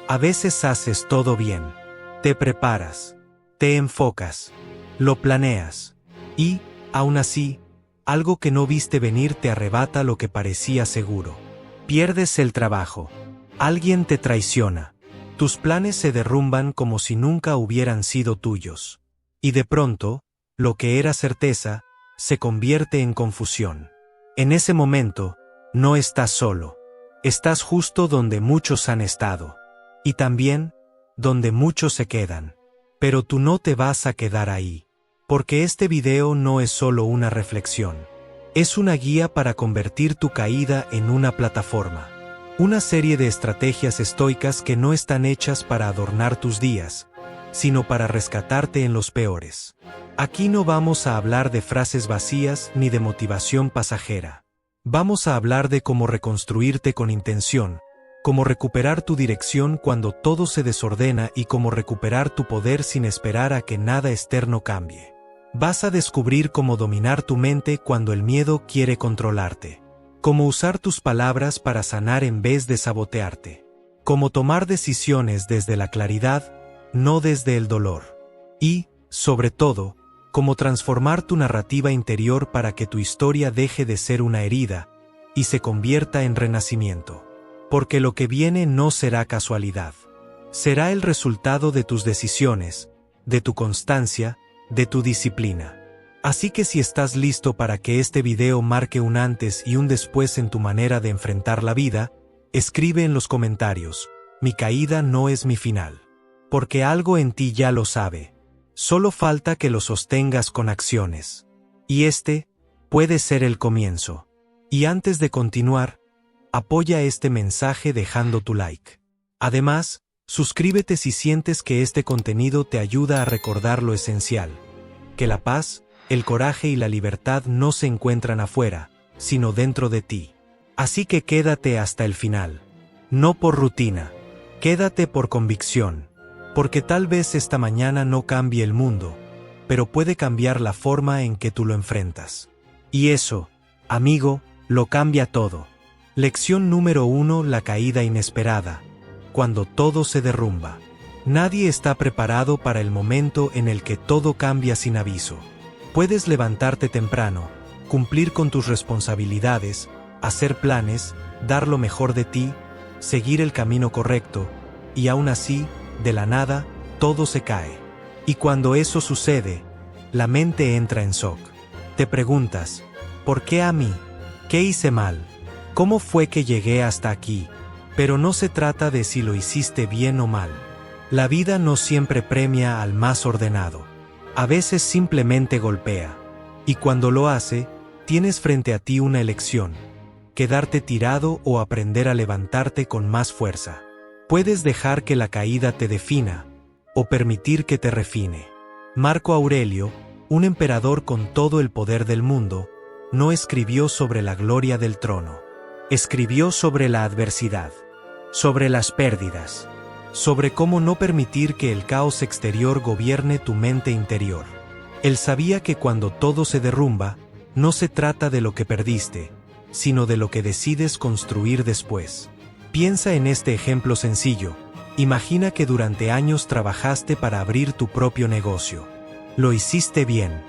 A veces haces todo bien. Te preparas. Te enfocas. Lo planeas. Y, aún así, algo que no viste venir te arrebata lo que parecía seguro. Pierdes el trabajo. Alguien te traiciona. Tus planes se derrumban como si nunca hubieran sido tuyos. Y de pronto, lo que era certeza, se convierte en confusión. En ese momento, no estás solo. Estás justo donde muchos han estado. Y también, donde muchos se quedan. Pero tú no te vas a quedar ahí. Porque este video no es solo una reflexión. Es una guía para convertir tu caída en una plataforma. Una serie de estrategias estoicas que no están hechas para adornar tus días, sino para rescatarte en los peores. Aquí no vamos a hablar de frases vacías ni de motivación pasajera. Vamos a hablar de cómo reconstruirte con intención, cómo recuperar tu dirección cuando todo se desordena y cómo recuperar tu poder sin esperar a que nada externo cambie. Vas a descubrir cómo dominar tu mente cuando el miedo quiere controlarte. Cómo usar tus palabras para sanar en vez de sabotearte. Cómo tomar decisiones desde la claridad, no desde el dolor. Y, sobre todo, cómo transformar tu narrativa interior para que tu historia deje de ser una herida y se convierta en renacimiento. Porque lo que viene no será casualidad. Será el resultado de tus decisiones, de tu constancia, de tu disciplina. Así que si estás listo para que este video marque un antes y un después en tu manera de enfrentar la vida, escribe en los comentarios: mi caída no es mi final. Porque algo en ti ya lo sabe. Solo falta que lo sostengas con acciones. Y este puede ser el comienzo. Y antes de continuar, apoya este mensaje dejando tu like. Además, suscríbete si sientes que este contenido te ayuda a recordar lo esencial. Que la paz, el coraje y la libertad no se encuentran afuera, sino dentro de ti. Así que quédate hasta el final. No por rutina. Quédate por convicción. Porque tal vez esta mañana no cambie el mundo, pero puede cambiar la forma en que tú lo enfrentas. Y eso, amigo, lo cambia todo. Lección número 1: la caída inesperada. Cuando todo se derrumba. Nadie está preparado para el momento en el que todo cambia sin aviso. Puedes levantarte temprano, cumplir con tus responsabilidades, hacer planes, dar lo mejor de ti, seguir el camino correcto, y aún así, de la nada, todo se cae. Y cuando eso sucede, la mente entra en shock. Te preguntas: ¿por qué a mí? ¿Qué hice mal? ¿Cómo fue que llegué hasta aquí? Pero no se trata de si lo hiciste bien o mal. La vida no siempre premia al más ordenado. A veces simplemente golpea. Y cuando lo hace, tienes frente a ti una elección: quedarte tirado o aprender a levantarte con más fuerza. Puedes dejar que la caída te defina, o permitir que te refine. Marco Aurelio, un emperador con todo el poder del mundo, no escribió sobre la gloria del trono. Escribió sobre la adversidad, sobre las pérdidas, sobre cómo no permitir que el caos exterior gobierne tu mente interior. Él sabía que cuando todo se derrumba, no se trata de lo que perdiste, sino de lo que decides construir después. Piensa en este ejemplo sencillo. Imagina que durante años trabajaste para abrir tu propio negocio. Lo hiciste bien.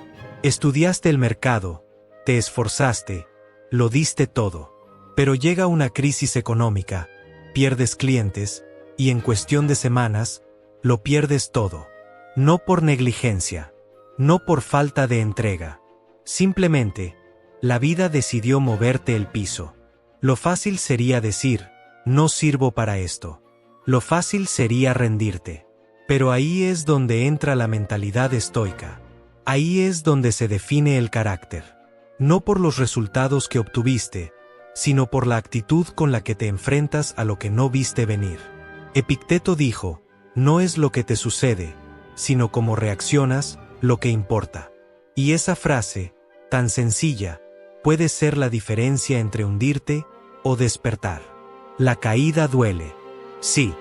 Estudiaste el mercado, te esforzaste, lo diste todo. Pero llega una crisis económica, pierdes clientes, y en cuestión de semanas, lo pierdes todo. No por negligencia, no por falta de entrega. Simplemente, la vida decidió moverte el piso. Lo fácil sería decir: no sirvo para esto. Lo fácil sería rendirte. Pero ahí es donde entra la mentalidad estoica. Ahí es donde se define el carácter. No por los resultados que obtuviste, sino por la actitud con la que te enfrentas a lo que no viste venir. Epicteto dijo: no es lo que te sucede, sino cómo reaccionas, lo que importa. Y esa frase, tan sencilla, puede ser la diferencia entre hundirte o despertar. La caída duele. Sí,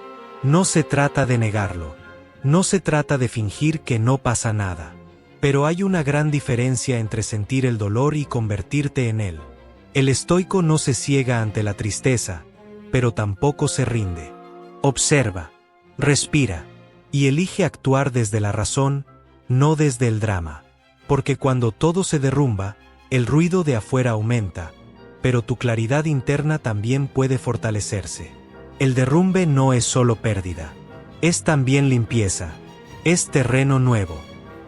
no se trata de negarlo. No se trata de fingir que no pasa nada. Pero hay una gran diferencia entre sentir el dolor y convertirte en él. El estoico no se ciega ante la tristeza, pero tampoco se rinde. Observa. Respira. Y elige actuar desde la razón, no desde el drama. Porque cuando todo se derrumba, el ruido de afuera aumenta, pero tu claridad interna también puede fortalecerse. El derrumbe no es solo pérdida. Es también limpieza. Es terreno nuevo.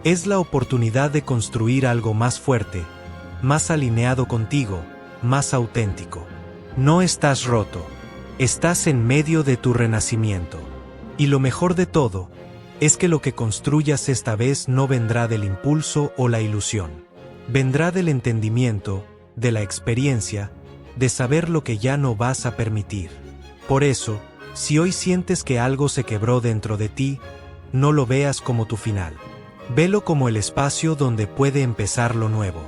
Es la oportunidad de construir algo más fuerte, más alineado contigo, más auténtico. No estás roto. Estás en medio de tu renacimiento. Y lo mejor de todo, es que lo que construyas esta vez no vendrá del impulso o la ilusión. Vendrá del entendimiento, de la experiencia, de saber lo que ya no vas a permitir. Por eso, si hoy sientes que algo se quebró dentro de ti, no lo veas como tu final. Velo como el espacio donde puede empezar lo nuevo.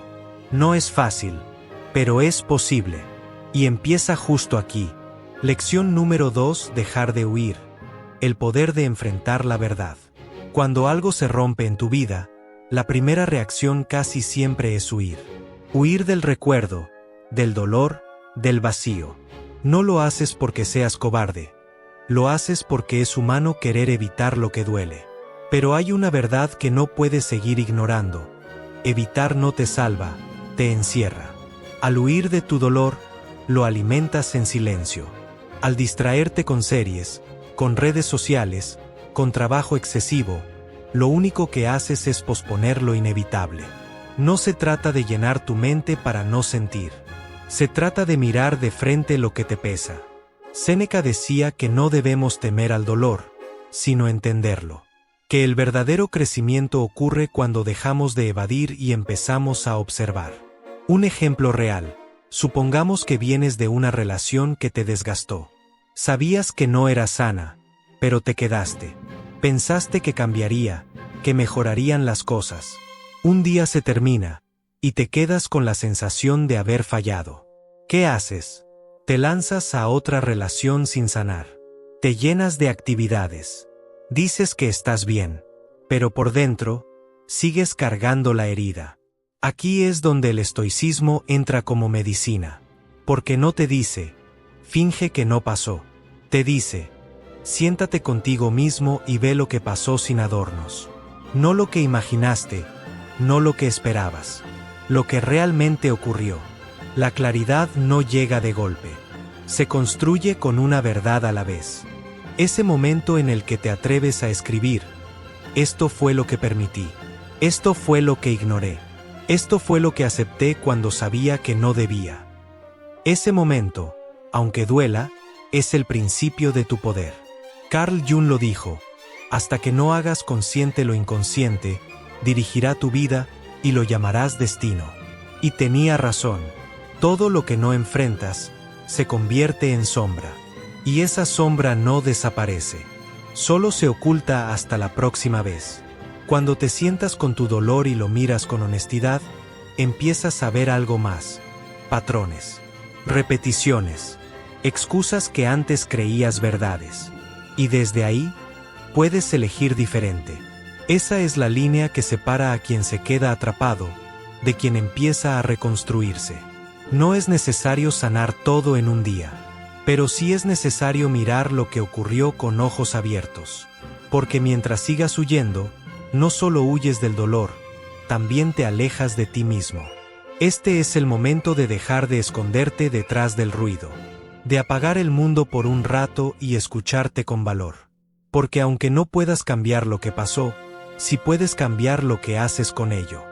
No es fácil, pero es posible. Y empieza justo aquí. Lección número 2: dejar de huir. El poder de enfrentar la verdad. Cuando algo se rompe en tu vida, la primera reacción casi siempre es huir. Huir del recuerdo, del dolor, del vacío. No lo haces porque seas cobarde. Lo haces porque es humano querer evitar lo que duele. Pero hay una verdad que no puedes seguir ignorando. Evitar no te salva, te encierra. Al huir de tu dolor, lo alimentas en silencio. Al distraerte con series, con redes sociales, con trabajo excesivo, lo único que haces es posponer lo inevitable. No se trata de llenar tu mente para no sentir. Se trata de mirar de frente lo que te pesa. Séneca decía que no debemos temer al dolor, sino entenderlo. Que el verdadero crecimiento ocurre cuando dejamos de evadir y empezamos a observar. Un ejemplo real. Supongamos que vienes de una relación que te desgastó. Sabías que no era sana, pero te quedaste. Pensaste que cambiaría, que mejorarían las cosas. Un día se termina, y te quedas con la sensación de haber fallado. ¿Qué haces? Te lanzas a otra relación sin sanar. Te llenas de actividades. Dices que estás bien, pero por dentro, sigues cargando la herida. Aquí es donde el estoicismo entra como medicina. Porque no te dice, finge que no pasó. Te dice, siéntate contigo mismo y ve lo que pasó sin adornos. No lo que imaginaste, no lo que esperabas. Lo que realmente ocurrió. La claridad no llega de golpe. Se construye con una verdad a la vez. Ese momento en el que te atreves a escribir, esto fue lo que permití. Esto fue lo que ignoré. Esto fue lo que acepté cuando sabía que no debía. Ese momento, aunque duela, es el principio de tu poder. Carl Jung lo dijo, hasta que no hagas consciente lo inconsciente, dirigirá tu vida y lo llamarás destino. Y tenía razón, todo lo que no enfrentas, se convierte en sombra. Y esa sombra no desaparece, solo se oculta hasta la próxima vez. Cuando te sientas con tu dolor y lo miras con honestidad, empiezas a ver algo más. Patrones, repeticiones, excusas que antes creías verdades. Y desde ahí, puedes elegir diferente. Esa es la línea que separa a quien se queda atrapado, de quien empieza a reconstruirse. No es necesario sanar todo en un día, pero sí es necesario mirar lo que ocurrió con ojos abiertos. Porque mientras sigas huyendo, no solo huyes del dolor, también te alejas de ti mismo. Este es el momento de dejar de esconderte detrás del ruido, de apagar el mundo por un rato y escucharte con valor. Porque aunque no puedas cambiar lo que pasó, sí puedes cambiar lo que haces con ello.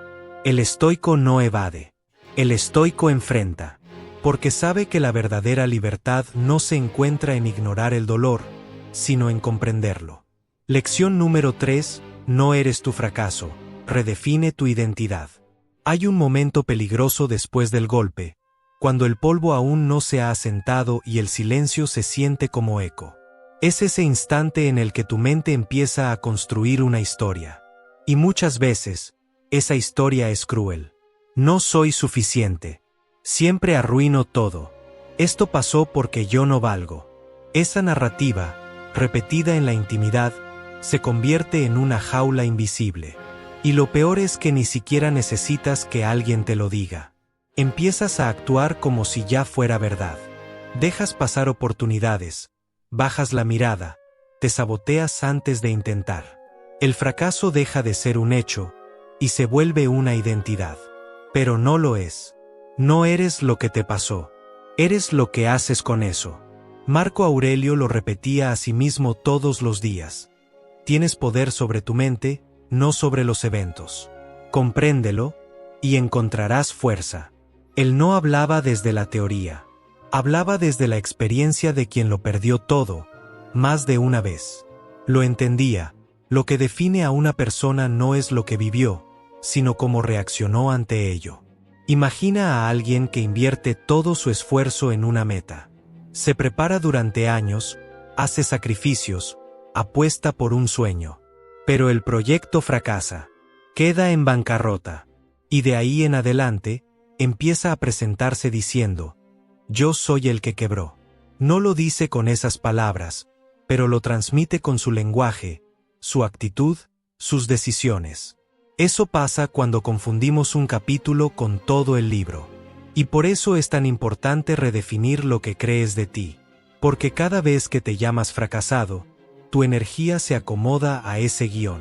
El estoico no evade. El estoico enfrenta. Porque sabe que la verdadera libertad no se encuentra en ignorar el dolor, sino en comprenderlo. Lección número 3. No eres tu fracaso. Redefine tu identidad. Hay un momento peligroso después del golpe, cuando el polvo aún no se ha asentado y el silencio se siente como eco. Es ese instante en el que tu mente empieza a construir una historia. Y muchas veces, esa historia es cruel. No soy suficiente. Siempre arruino todo. Esto pasó porque yo no valgo. Esa narrativa, repetida en la intimidad, se convierte en una jaula invisible. Y lo peor es que ni siquiera necesitas que alguien te lo diga. Empiezas a actuar como si ya fuera verdad. Dejas pasar oportunidades, bajas la mirada, te saboteas antes de intentar. El fracaso deja de ser un hecho y se vuelve una identidad. Pero no lo es. No eres lo que te pasó. Eres lo que haces con eso. Marco Aurelio lo repetía a sí mismo todos los días. Tienes poder sobre tu mente, no sobre los eventos. Compréndelo y encontrarás fuerza. Él no hablaba desde la teoría. Hablaba desde la experiencia de quien lo perdió todo, más de una vez. Lo entendía. Lo que define a una persona no es lo que vivió, sino cómo reaccionó ante ello. Imagina a alguien que invierte todo su esfuerzo en una meta. Se prepara durante años, hace sacrificios, apuesta por un sueño. Pero el proyecto fracasa, queda en bancarrota, y de ahí en adelante, empieza a presentarse diciendo: yo soy el que quebró. No lo dice con esas palabras, pero lo transmite con su lenguaje, su actitud, sus decisiones. Eso pasa cuando confundimos un capítulo con todo el libro. Y por eso es tan importante redefinir lo que crees de ti. Porque cada vez que te llamas fracasado, tu energía se acomoda a ese guión.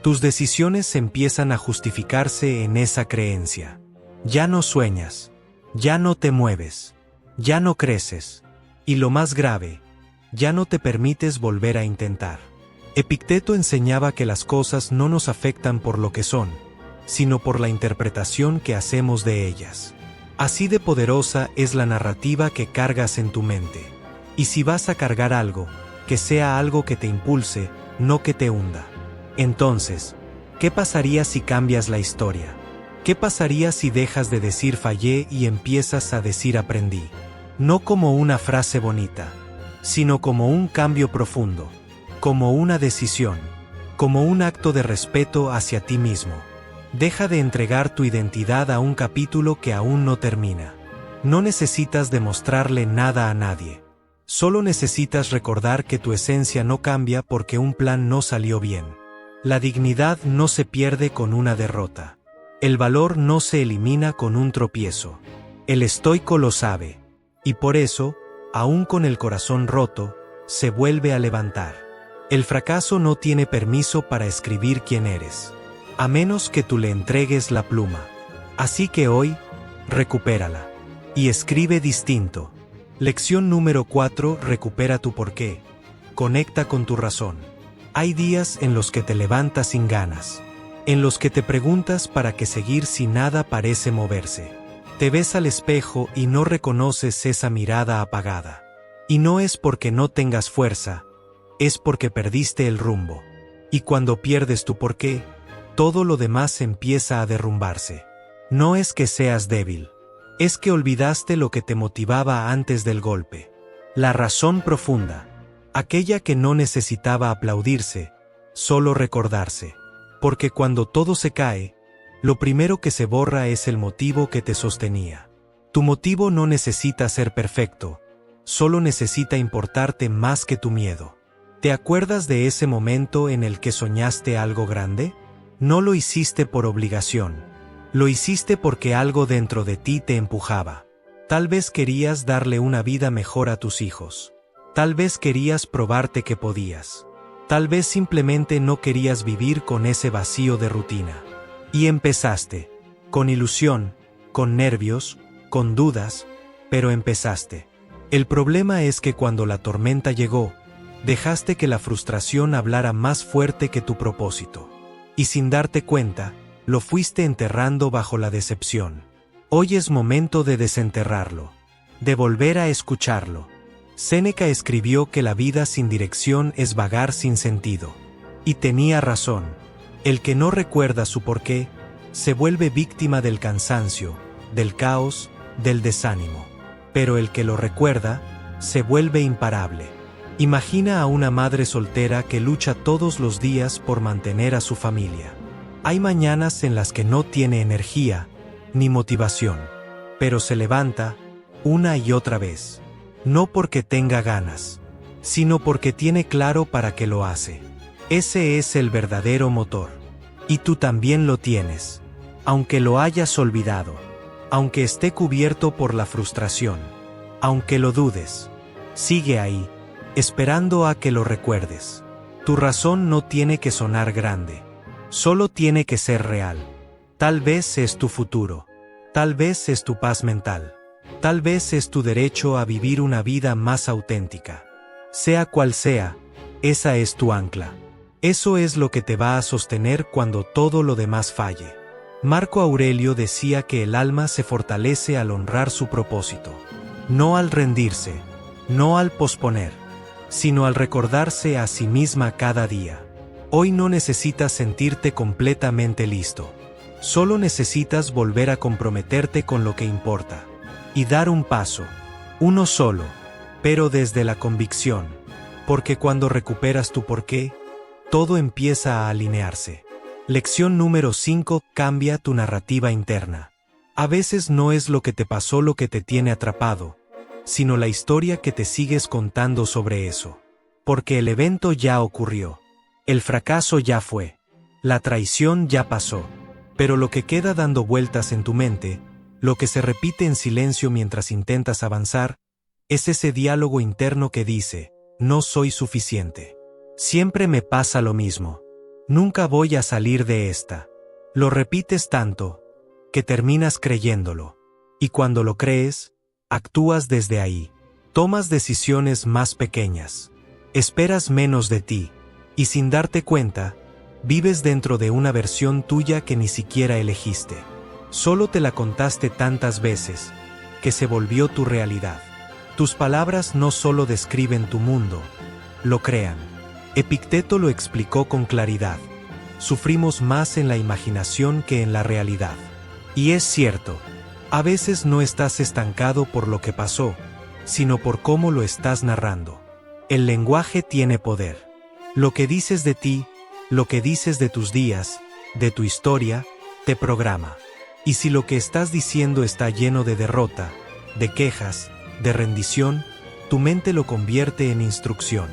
Tus decisiones empiezan a justificarse en esa creencia. Ya no sueñas, ya no te mueves, ya no creces. Y lo más grave, ya no te permites volver a intentar. Epicteto enseñaba que las cosas no nos afectan por lo que son, sino por la interpretación que hacemos de ellas. Así de poderosa es la narrativa que cargas en tu mente. Y si vas a cargar algo, que sea algo que te impulse, no que te hunda. Entonces, ¿qué pasaría si cambias la historia? ¿Qué pasaría si dejas de decir fallé y empiezas a decir aprendí? No como una frase bonita, sino como un cambio profundo. Como una decisión, como un acto de respeto hacia ti mismo. Deja de entregar tu identidad a un capítulo que aún no termina. No necesitas demostrarle nada a nadie. Solo necesitas recordar que tu esencia no cambia porque un plan no salió bien. La dignidad no se pierde con una derrota. El valor no se elimina con un tropiezo. El estoico lo sabe. Y por eso, aún con el corazón roto, se vuelve a levantar. El fracaso no tiene permiso para escribir quién eres, a menos que tú le entregues la pluma. Así que hoy, recupérala. Y escribe distinto. Lección número 4. Recupera tu porqué. Conecta con tu razón. Hay días en los que te levantas sin ganas. En los que te preguntas para qué seguir si nada parece moverse. Te ves al espejo y no reconoces esa mirada apagada. Y no es porque no tengas fuerza, es porque perdiste el rumbo. Y cuando pierdes tu porqué, todo lo demás empieza a derrumbarse. No es que seas débil, es que olvidaste lo que te motivaba antes del golpe. La razón profunda, aquella que no necesitaba aplaudirse, solo recordarse. Porque cuando todo se cae, lo primero que se borra es el motivo que te sostenía. Tu motivo no necesita ser perfecto, solo necesita importarte más que tu miedo. ¿Te acuerdas de ese momento en el que soñaste algo grande? No lo hiciste por obligación. Lo hiciste porque algo dentro de ti te empujaba. Tal vez querías darle una vida mejor a tus hijos. Tal vez querías probarte que podías. Tal vez simplemente no querías vivir con ese vacío de rutina. Y empezaste. Con ilusión, con nervios, con dudas, pero empezaste. El problema es que cuando la tormenta llegó, dejaste que la frustración hablara más fuerte que tu propósito. Y sin darte cuenta, lo fuiste enterrando bajo la decepción. Hoy es momento de desenterrarlo, de volver a escucharlo. Séneca escribió que la vida sin dirección es vagar sin sentido. Y tenía razón. El que no recuerda su porqué, se vuelve víctima del cansancio, del caos, del desánimo. Pero el que lo recuerda, se vuelve imparable. Imagina a una madre soltera que lucha todos los días por mantener a su familia. Hay mañanas en las que no tiene energía, ni motivación, pero se levanta, una y otra vez. No porque tenga ganas, sino porque tiene claro para qué lo hace. Ese es el verdadero motor. Y tú también lo tienes. Aunque lo hayas olvidado, aunque esté cubierto por la frustración, aunque lo dudes, sigue ahí. esperando a que lo recuerdes. Tu razón no tiene que sonar grande, solo tiene que ser real. Tal vez es tu futuro, tal vez es tu paz mental, tal vez es tu derecho a vivir una vida más auténtica. Sea cual sea, esa es tu ancla. Eso es lo que te va a sostener cuando todo lo demás falle. Marco Aurelio decía que el alma se fortalece al honrar su propósito, no al rendirse, no al posponer, sino al recordarse a sí misma cada día. Hoy no necesitas sentirte completamente listo. Solo necesitas volver a comprometerte con lo que importa. Y dar un paso, uno solo, pero desde la convicción. Porque cuando recuperas tu porqué, todo empieza a alinearse. Lección número 5. Cambia tu narrativa interna. A veces no es lo que te pasó lo que te tiene atrapado, sino la historia que te sigues contando sobre eso. Porque el evento ya ocurrió. El fracaso ya fue. La traición ya pasó. Pero lo que queda dando vueltas en tu mente, lo que se repite en silencio mientras intentas avanzar, es ese diálogo interno que dice, no soy suficiente. Siempre me pasa lo mismo. Nunca voy a salir de esta. Lo repites tanto, que terminas creyéndolo. Y cuando lo crees, actúas desde ahí. Tomas decisiones más pequeñas. Esperas menos de ti. Y sin darte cuenta, vives dentro de una versión tuya que ni siquiera elegiste. Solo te la contaste tantas veces, que se volvió tu realidad. Tus palabras no solo describen tu mundo, lo crean. Epicteto lo explicó con claridad. Sufrimos más en la imaginación que en la realidad. Y es cierto, a veces no estás estancado por lo que pasó, sino por cómo lo estás narrando. El lenguaje tiene poder. Lo que dices de ti, lo que dices de tus días, de tu historia, te programa. Y si lo que estás diciendo está lleno de derrota, de quejas, de rendición, tu mente lo convierte en instrucción.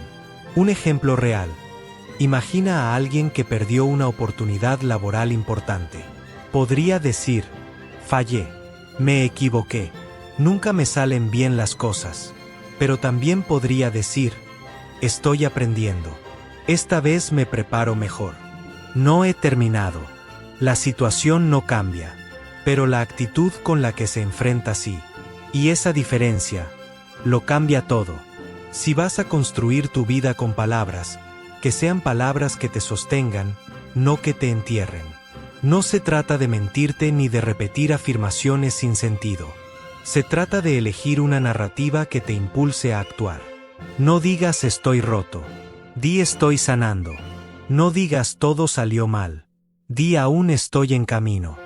Un ejemplo real. Imagina a alguien que perdió una oportunidad laboral importante. Podría decir, fallé, me equivoqué, nunca me salen bien las cosas. Pero también podría decir, estoy aprendiendo. Esta vez me preparo mejor. No he terminado. La situación no cambia, pero la actitud con la que se enfrenta sí. Y esa diferencia lo cambia todo. Si vas a construir tu vida con palabras, que sean palabras que te sostengan, no que te entierren. No se trata de mentirte ni de repetir afirmaciones sin sentido. Se trata de elegir una narrativa que te impulse a actuar. No digas estoy roto. Di estoy sanando. No digas todo salió mal. Di aún estoy en camino.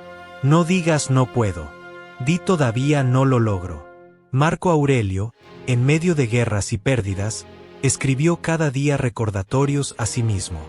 No digas no puedo. Di todavía no lo logro. Marco Aurelio, en medio de guerras y pérdidas, escribió cada día recordatorios a sí mismo.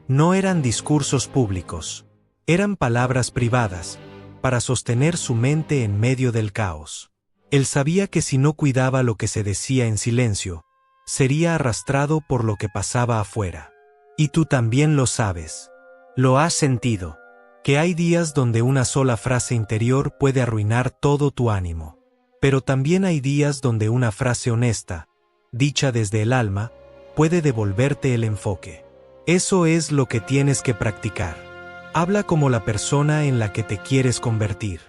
No eran discursos públicos. Eran palabras privadas, para sostener su mente en medio del caos. Él sabía que si no cuidaba lo que se decía en silencio, sería arrastrado por lo que pasaba afuera. Y tú también lo sabes. Lo has sentido. Que hay días donde una sola frase interior puede arruinar todo tu ánimo. Pero también hay días donde una frase honesta, dicha desde el alma, puede devolverte el enfoque. Eso es lo que tienes que practicar. Habla como la persona en la que te quieres convertir.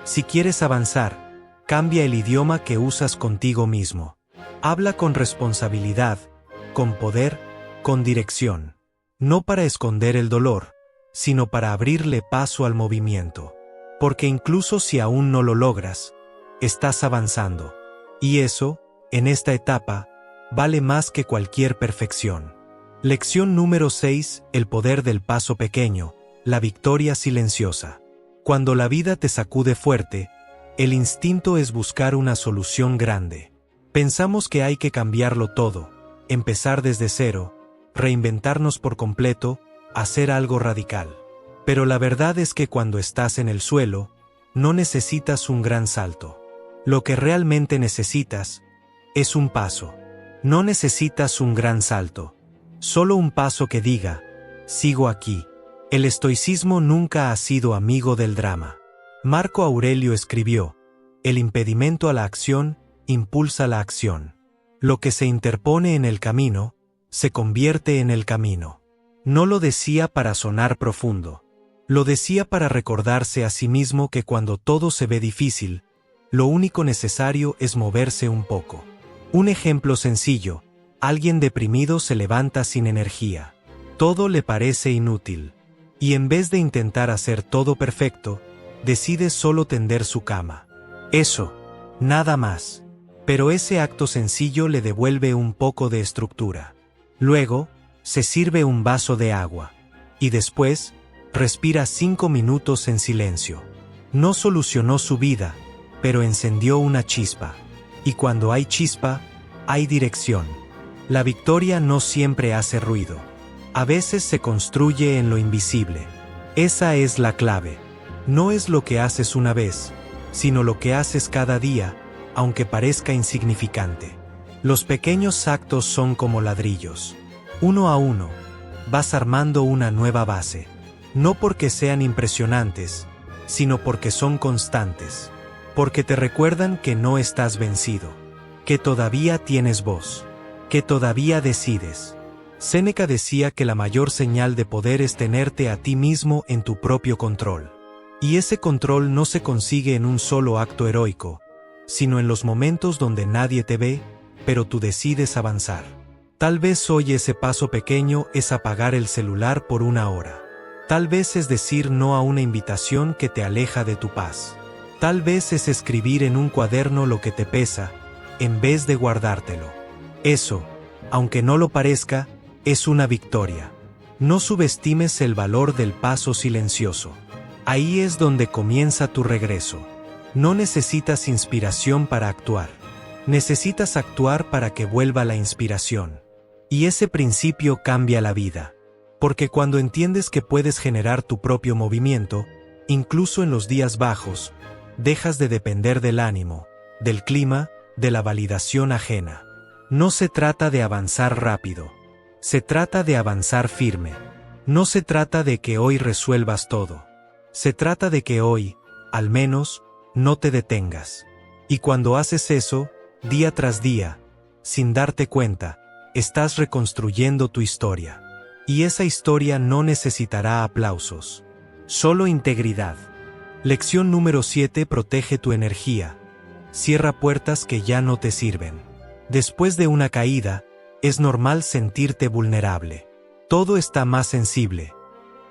Si quieres avanzar, cambia el idioma que usas contigo mismo. Habla con responsabilidad, con poder, con dirección. No para esconder el dolor, sino para abrirle paso al movimiento. Porque incluso si aún no lo logras, estás avanzando. Y eso, en esta etapa, vale más que cualquier perfección. Lección número 6. El poder del paso pequeño, la victoria silenciosa. Cuando la vida te sacude fuerte, el instinto es buscar una solución grande. Pensamos que hay que cambiarlo todo, empezar desde cero, reinventarnos por completo, hacer algo radical. Pero la verdad es que cuando estás en el suelo, no necesitas un gran salto. Lo que realmente necesitas es un paso. No necesitas un gran salto. Solo un paso que diga, sigo aquí. El estoicismo nunca ha sido amigo del drama. Marco Aurelio escribió, el impedimento a la acción impulsa la acción. Lo que se interpone en el camino, se convierte en el camino. No lo decía para sonar profundo. Lo decía para recordarse a sí mismo que cuando todo se ve difícil, lo único necesario es moverse un poco. Un ejemplo sencillo: alguien deprimido se levanta sin energía. Todo le parece inútil. Y en vez de intentar hacer todo perfecto, decide solo tender su cama. Eso, nada más. Pero ese acto sencillo le devuelve un poco de estructura. Luego, se sirve un vaso de agua. Y después, respira 5 minutos en silencio. No solucionó su vida, pero encendió una chispa. Y cuando hay chispa, hay dirección. La victoria no siempre hace ruido. A veces se construye en lo invisible. Esa es la clave. No es lo que haces una vez, sino lo que haces cada día, aunque parezca insignificante. Los pequeños actos son como ladrillos. Uno a uno, vas armando una nueva base. No porque sean impresionantes, sino porque son constantes. Porque te recuerdan que no estás vencido, que todavía tienes voz, que todavía decides. Séneca decía que la mayor señal de poder es tenerte a ti mismo en tu propio control. Y ese control no se consigue en un solo acto heroico, sino en los momentos donde nadie te ve, pero tú decides avanzar. Tal vez hoy ese paso pequeño es apagar el celular por 1 hora. Tal vez es decir no a una invitación que te aleja de tu paz. Tal vez es escribir en un cuaderno lo que te pesa, en vez de guardártelo. Eso, aunque no lo parezca, es una victoria. No subestimes el valor del paso silencioso. Ahí es donde comienza tu regreso. No necesitas inspiración para actuar. Necesitas actuar para que vuelva la inspiración. Y ese principio cambia la vida. Porque cuando entiendes que puedes generar tu propio movimiento, incluso en los días bajos, dejas de depender del ánimo, del clima, de la validación ajena. No se trata de avanzar rápido. Se trata de avanzar firme. No se trata de que hoy resuelvas todo. Se trata de que hoy, al menos, no te detengas. Y cuando haces eso, día tras día, sin darte cuenta, estás reconstruyendo tu historia. Y esa historia no necesitará aplausos. Solo integridad. Lección número 7: protege tu energía. Cierra puertas que ya no te sirven. Después de una caída, es normal sentirte vulnerable. Todo está más sensible.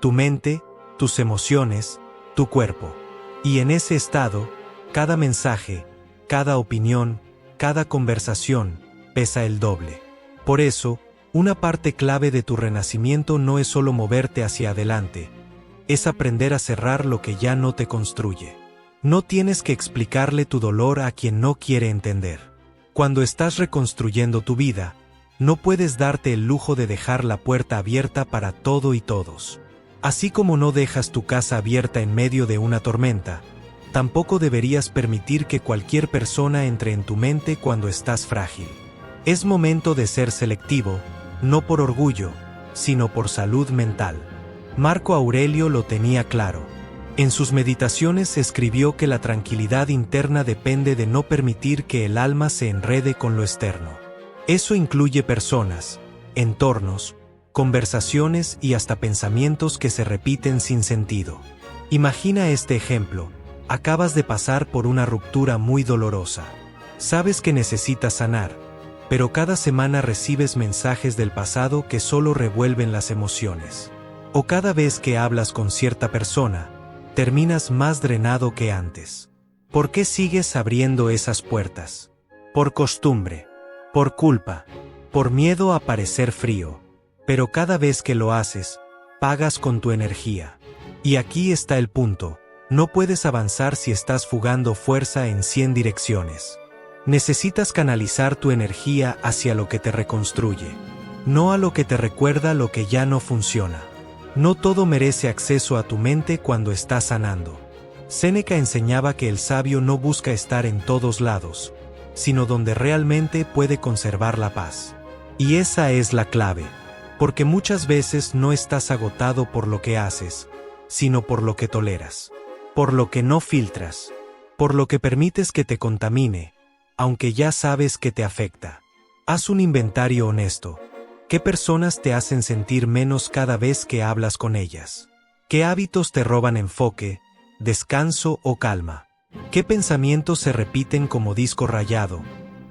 Tu mente, tus emociones, tu cuerpo. Y en ese estado, cada mensaje, cada opinión, cada conversación, pesa el doble. Por eso, una parte clave de tu renacimiento no es solo moverte hacia adelante, es aprender a cerrar lo que ya no te construye. No tienes que explicarle tu dolor a quien no quiere entender. Cuando estás reconstruyendo tu vida, no puedes darte el lujo de dejar la puerta abierta para todo y todos. Así como no dejas tu casa abierta en medio de una tormenta, tampoco deberías permitir que cualquier persona entre en tu mente cuando estás frágil. Es momento de ser selectivo, no por orgullo, sino por salud mental. Marco Aurelio lo tenía claro. En sus meditaciones escribió que la tranquilidad interna depende de no permitir que el alma se enrede con lo externo. Eso incluye personas, entornos, conversaciones y hasta pensamientos que se repiten sin sentido. Imagina este ejemplo: acabas de pasar por una ruptura muy dolorosa. Sabes que necesitas sanar, pero cada semana recibes mensajes del pasado que solo revuelven las emociones. O cada vez que hablas con cierta persona, terminas más drenado que antes. ¿Por qué sigues abriendo esas puertas? Por costumbre, por culpa, por miedo a parecer frío. Pero cada vez que lo haces, pagas con tu energía. Y aquí está el punto: no puedes avanzar si estás fugando fuerza en 100 direcciones. Necesitas canalizar tu energía hacia lo que te reconstruye, no a lo que te recuerda lo que ya no funciona. No todo merece acceso a tu mente cuando estás sanando. Séneca enseñaba que el sabio no busca estar en todos lados, sino donde realmente puede conservar la paz. Y esa es la clave, porque muchas veces no estás agotado por lo que haces, sino por lo que toleras, por lo que no filtras, por lo que permites que te contamine, aunque ya sabes que te afecta. Haz un inventario honesto. ¿Qué personas te hacen sentir menos cada vez que hablas con ellas? ¿Qué hábitos te roban enfoque, descanso o calma? ¿Qué pensamientos se repiten como disco rayado,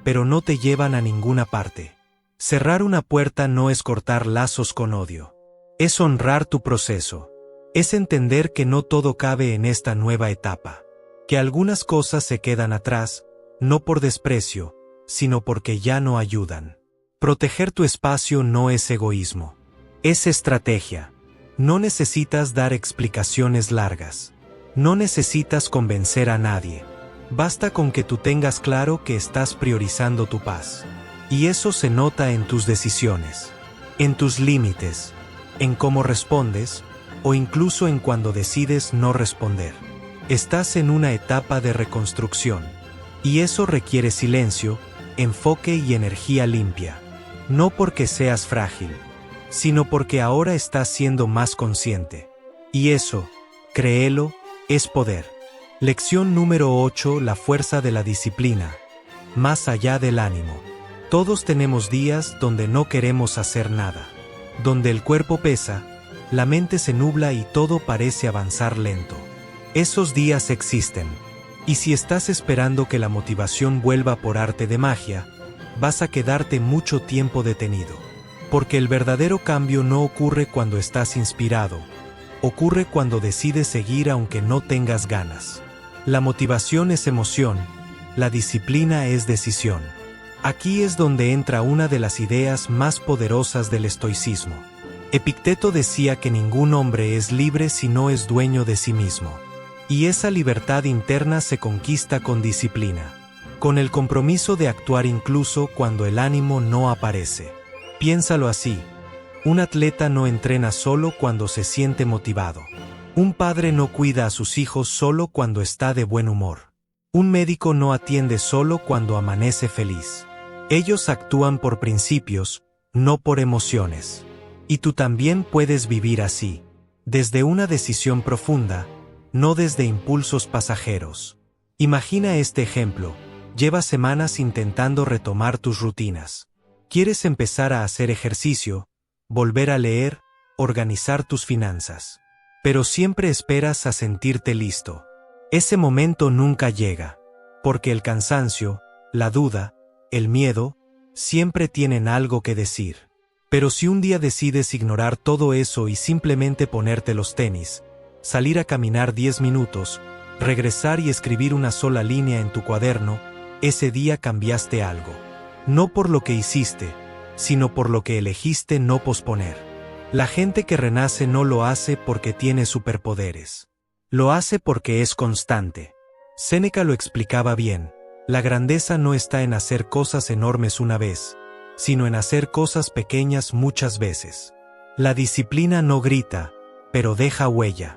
pero no te llevan a ninguna parte? Cerrar una puerta no es cortar lazos con odio. Es honrar tu proceso. Es entender que no todo cabe en esta nueva etapa. Que algunas cosas se quedan atrás, no por desprecio, sino porque ya no ayudan. Proteger tu espacio no es egoísmo. Es estrategia. No necesitas dar explicaciones largas. No necesitas convencer a nadie. Basta con que tú tengas claro que estás priorizando tu paz. Y eso se nota en tus decisiones, en tus límites, en cómo respondes, o incluso en cuando decides no responder. Estás en una etapa de reconstrucción. Y eso requiere silencio, enfoque y energía limpia. No porque seas frágil, sino porque ahora estás siendo más consciente. Y eso, créelo, es poder. Lección número 8: la fuerza de la disciplina. Más allá del ánimo. Todos tenemos días donde no queremos hacer nada. Donde el cuerpo pesa, la mente se nubla y todo parece avanzar lento. Esos días existen. Y si estás esperando que la motivación vuelva por arte de magia, vas a quedarte mucho tiempo detenido. Porque el verdadero cambio no ocurre cuando estás inspirado. Ocurre cuando decides seguir aunque no tengas ganas. La motivación es emoción, la disciplina es decisión. Aquí es donde entra una de las ideas más poderosas del estoicismo. Epicteto decía que ningún hombre es libre si no es dueño de sí mismo. Y esa libertad interna se conquista con disciplina. Con el compromiso de actuar incluso cuando el ánimo no aparece. Piénsalo así. Un atleta no entrena solo cuando se siente motivado. Un padre no cuida a sus hijos solo cuando está de buen humor. Un médico no atiende solo cuando amanece feliz. Ellos actúan por principios, no por emociones. Y tú también puedes vivir así, desde una decisión profunda, no desde impulsos pasajeros. Imagina este ejemplo: llevas semanas intentando retomar tus rutinas. Quieres empezar a hacer ejercicio, volver a leer, organizar tus finanzas. Pero siempre esperas a sentirte listo. Ese momento nunca llega, porque el cansancio, la duda, el miedo, siempre tienen algo que decir. Pero si un día decides ignorar todo eso y simplemente ponerte los tenis, salir a caminar 10 minutos, regresar y escribir una sola línea en tu cuaderno, ese día cambiaste algo. No por lo que hiciste, sino por lo que elegiste no posponer. La gente que renace no lo hace porque tiene superpoderes. Lo hace porque es constante. Séneca lo explicaba bien. La grandeza no está en hacer cosas enormes una vez, sino en hacer cosas pequeñas muchas veces. La disciplina no grita, pero deja huella.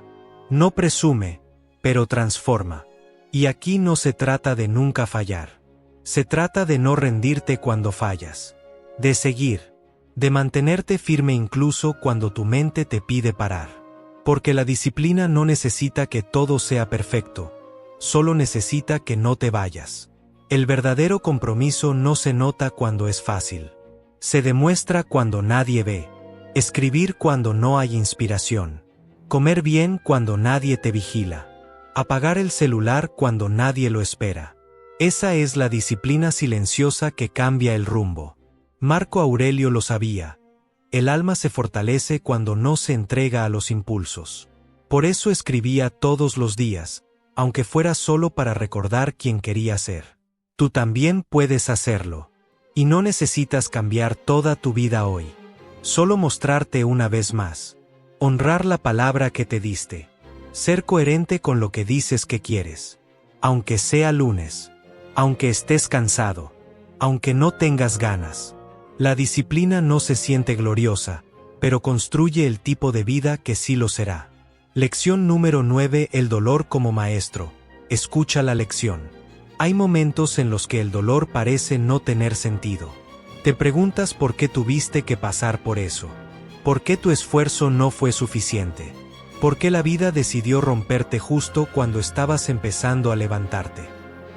No presume, pero transforma. Y aquí no se trata de nunca fallar. Se trata de no rendirte cuando fallas. De seguir. De mantenerte firme incluso cuando tu mente te pide parar. Porque la disciplina no necesita que todo sea perfecto. Solo necesita que no te vayas. El verdadero compromiso no se nota cuando es fácil. Se demuestra cuando nadie ve. Escribir cuando no hay inspiración. Comer bien cuando nadie te vigila. Apagar el celular cuando nadie lo espera. Esa es la disciplina silenciosa que cambia el rumbo. Marco Aurelio lo sabía. El alma se fortalece cuando no se entrega a los impulsos. Por eso escribía todos los días, aunque fuera solo para recordar quién quería ser. Tú también puedes hacerlo. Y no necesitas cambiar toda tu vida hoy. Solo mostrarte una vez más. Honrar la palabra que te diste. Ser coherente con lo que dices que quieres. Aunque sea lunes. Aunque estés cansado. Aunque no tengas ganas. La disciplina no se siente gloriosa, pero construye el tipo de vida que sí lo será. Lección número 9: el dolor como maestro. Escucha la lección. Hay momentos en los que el dolor parece no tener sentido. Te preguntas por qué tuviste que pasar por eso. ¿Por qué tu esfuerzo no fue suficiente? ¿Por qué la vida decidió romperte justo cuando estabas empezando a levantarte?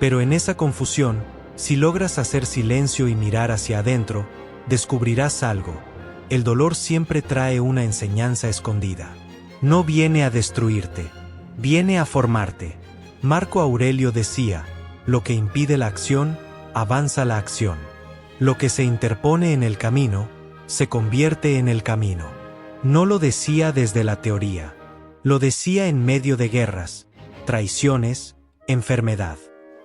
Pero en esa confusión, Si logras hacer silencio y mirar hacia adentro, descubrirás algo. El dolor siempre trae una enseñanza escondida. No viene a destruirte, viene a formarte. Marco Aurelio decía, lo que impide la acción, avanza la acción. Lo que se interpone en el camino, se convierte en el camino. No lo decía desde la teoría. Lo decía en medio de guerras, traiciones, enfermedad.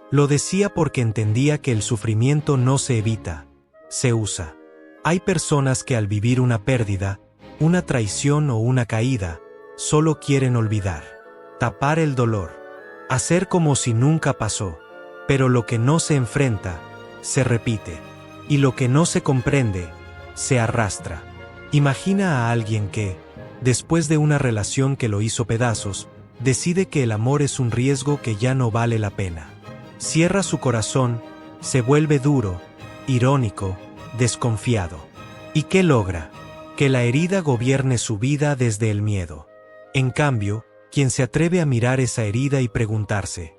Lo decía porque entendía que el sufrimiento no se evita, se usa. Hay personas que al vivir una pérdida, una traición o una caída, solo quieren olvidar, tapar el dolor, hacer como si nunca pasó. Pero lo que no se enfrenta, se repite. Y lo que no se comprende, se arrastra. Imagina a alguien que, después de una relación que lo hizo pedazos, decide que el amor es un riesgo que ya no vale la pena. Cierra su corazón, se vuelve duro, irónico, desconfiado. ¿Y qué logra? Que la herida gobierne su vida desde el miedo. En cambio, quien se atreve a mirar esa herida y preguntarse,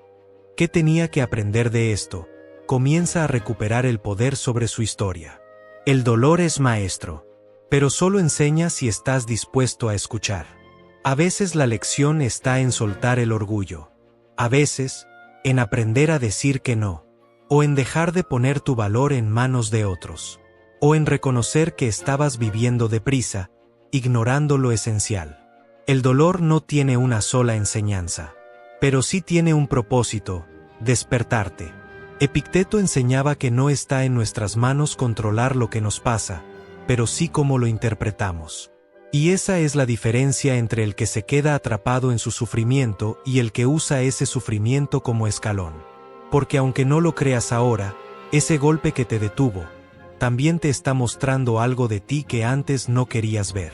¿qué tenía que aprender de esto?, comienza a recuperar el poder sobre su historia. El dolor es maestro, pero solo enseña si estás dispuesto a escuchar. A veces la lección está en soltar el orgullo. A veces, en aprender a decir que no, o en dejar de poner tu valor en manos de otros, o en reconocer que estabas viviendo deprisa, ignorando lo esencial. El dolor no tiene una sola enseñanza, pero sí tiene un propósito: despertarte. Epicteto enseñaba que no está en nuestras manos controlar lo que nos pasa, pero sí cómo lo interpretamos. Y esa es la diferencia entre el que se queda atrapado en su sufrimiento y el que usa ese sufrimiento como escalón. Porque aunque no lo creas ahora, ese golpe que te detuvo, también te está mostrando algo de ti que antes no querías ver.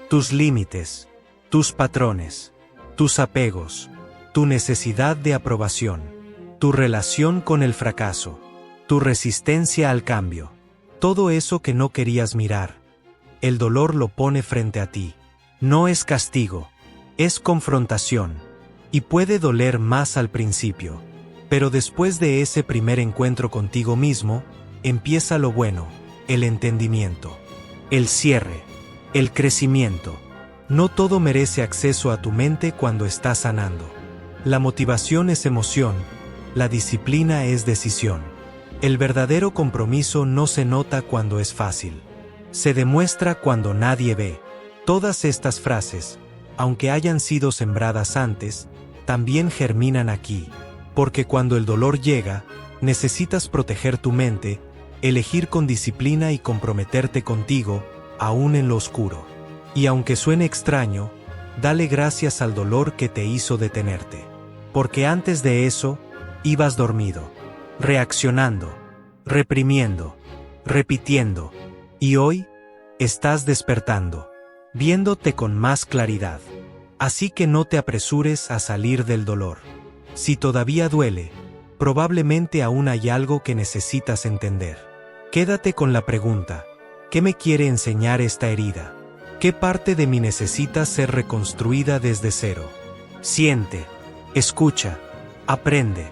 Tus límites, tus patrones, tus apegos, tu necesidad de aprobación, tu relación con el fracaso, tu resistencia al cambio, todo eso que no querías mirar. El dolor lo pone frente a ti. No es castigo, es confrontación, y puede doler más al principio. Pero después de ese primer encuentro contigo mismo, empieza lo bueno, el entendimiento, el cierre, el crecimiento. No todo merece acceso a tu mente cuando estás sanando. La motivación es emoción, la disciplina es decisión. El verdadero compromiso no se nota cuando es fácil. Se demuestra cuando nadie ve. Todas estas frases, aunque hayan sido sembradas antes, también germinan aquí. Porque cuando el dolor llega, necesitas proteger tu mente, elegir con disciplina y comprometerte contigo, aún en lo oscuro. Y aunque suene extraño, dale gracias al dolor que te hizo detenerte. Porque antes de eso, ibas dormido, reaccionando, reprimiendo, repitiendo, y hoy, estás despertando, viéndote con más claridad. Así que no te apresures a salir del dolor. Si todavía duele, probablemente aún hay algo que necesitas entender. Quédate con la pregunta: ¿qué me quiere enseñar esta herida? ¿Qué parte de mí necesita ser reconstruida desde cero? Siente, escucha, aprende,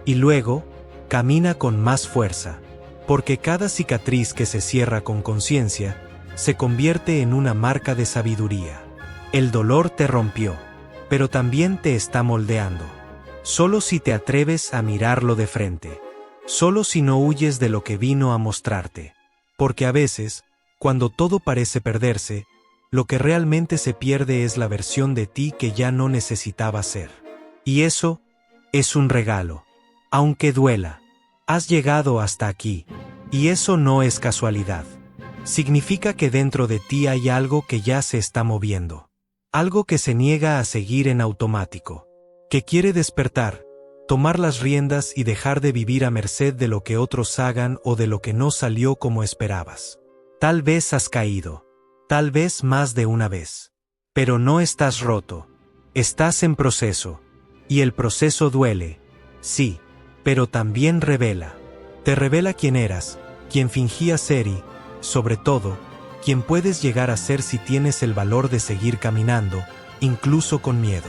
y luego, camina con más fuerza, porque cada cicatriz que se cierra con conciencia, se convierte en una marca de sabiduría. El dolor te rompió, pero también te está moldeando. Solo si te atreves a mirarlo de frente. Solo si no huyes de lo que vino a mostrarte. Porque a veces, cuando todo parece perderse, lo que realmente se pierde es la versión de ti que ya no necesitaba ser. Y eso es un regalo. Aunque duela, has llegado hasta aquí. Y eso no es casualidad. Significa que dentro de ti hay algo que ya se está moviendo. Algo que se niega a seguir en automático. Que quiere despertar, tomar las riendas y dejar de vivir a merced de lo que otros hagan o de lo que no salió como esperabas. Tal vez has caído. Tal vez más de una vez. Pero no estás roto. Estás en proceso. Y el proceso duele. Sí. Pero también revela. Te revela quién eras, quién fingías ser y, sobre todo, quién puedes llegar a ser si tienes el valor de seguir caminando, incluso con miedo,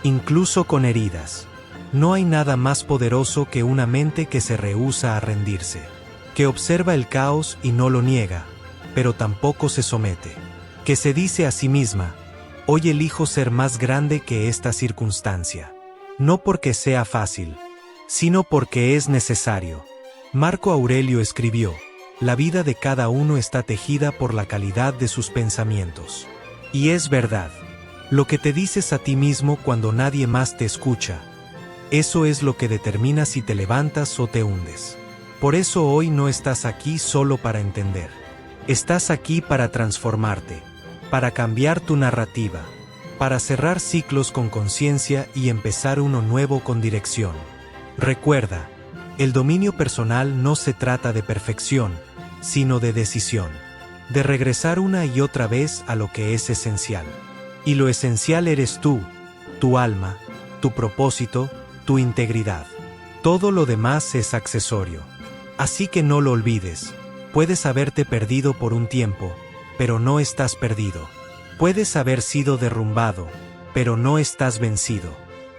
incluso con heridas. No hay nada más poderoso que una mente que se rehúsa a rendirse, que observa el caos y no lo niega, pero tampoco se somete, que se dice a sí misma: hoy elijo ser más grande que esta circunstancia. No porque sea fácil, sino porque es necesario. Marco Aurelio escribió: la vida de cada uno está tejida por la calidad de sus pensamientos. Y es verdad. Lo que te dices a ti mismo cuando nadie más te escucha, eso es lo que determina si te levantas o te hundes. Por eso hoy no estás aquí solo para entender. Estás aquí para transformarte, para cambiar tu narrativa, para cerrar ciclos con conciencia y empezar uno nuevo con dirección. Recuerda, el dominio personal no se trata de perfección, sino de decisión, de regresar una y otra vez a lo que es esencial. Y lo esencial eres tú, tu alma, tu propósito, tu integridad. Todo lo demás es accesorio. Así que no lo olvides. Puedes haberte perdido por un tiempo, pero no estás perdido. Puedes haber sido derrumbado, pero no estás vencido.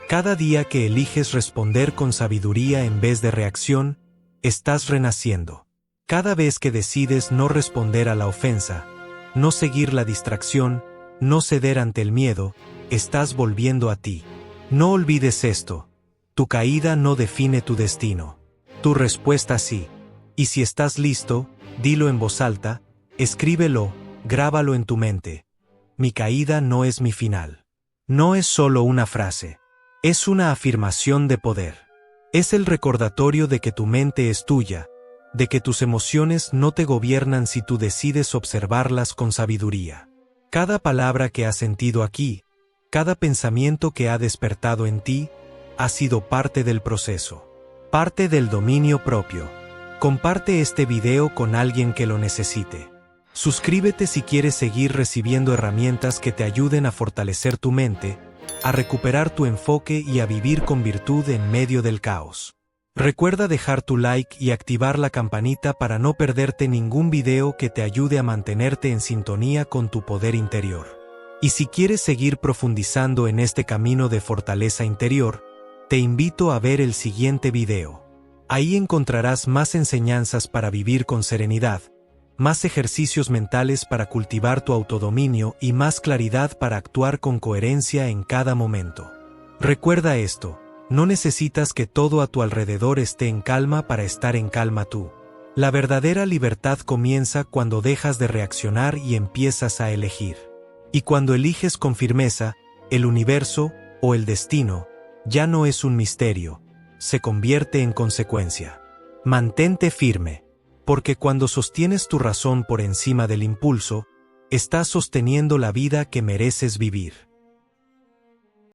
Cada día que eliges responder con sabiduría en vez de reacción, estás renaciendo. Cada vez que decides no responder a la ofensa, no seguir la distracción, no ceder ante el miedo, estás volviendo a ti. No olvides esto. Tu caída no define tu destino. Tu respuesta sí. Y si estás listo, dilo en voz alta, escríbelo, grábalo en tu mente. Mi caída no es mi final. No es solo una frase. Es una afirmación de poder. Es el recordatorio de que tu mente es tuya, de que tus emociones no te gobiernan si tú decides observarlas con sabiduría. Cada palabra que has sentido aquí, cada pensamiento que ha despertado en ti, ha sido parte del proceso, parte del dominio propio. Comparte este video con alguien que lo necesite. Suscríbete si quieres seguir recibiendo herramientas que te ayuden a fortalecer tu mente, a recuperar tu enfoque y a vivir con virtud en medio del caos. Recuerda dejar tu like y activar la campanita para no perderte ningún video que te ayude a mantenerte en sintonía con tu poder interior. Y si quieres seguir profundizando en este camino de fortaleza interior, te invito a ver el siguiente video. Ahí encontrarás más enseñanzas para vivir con serenidad, más ejercicios mentales para cultivar tu autodominio y más claridad para actuar con coherencia en cada momento. Recuerda esto, no necesitas que todo a tu alrededor esté en calma para estar en calma tú. La verdadera libertad comienza cuando dejas de reaccionar y empiezas a elegir. Y cuando eliges con firmeza, el universo, o el destino, ya no es un misterio, se convierte en consecuencia. Mantente firme, porque cuando sostienes tu razón por encima del impulso, estás sosteniendo la vida que mereces vivir.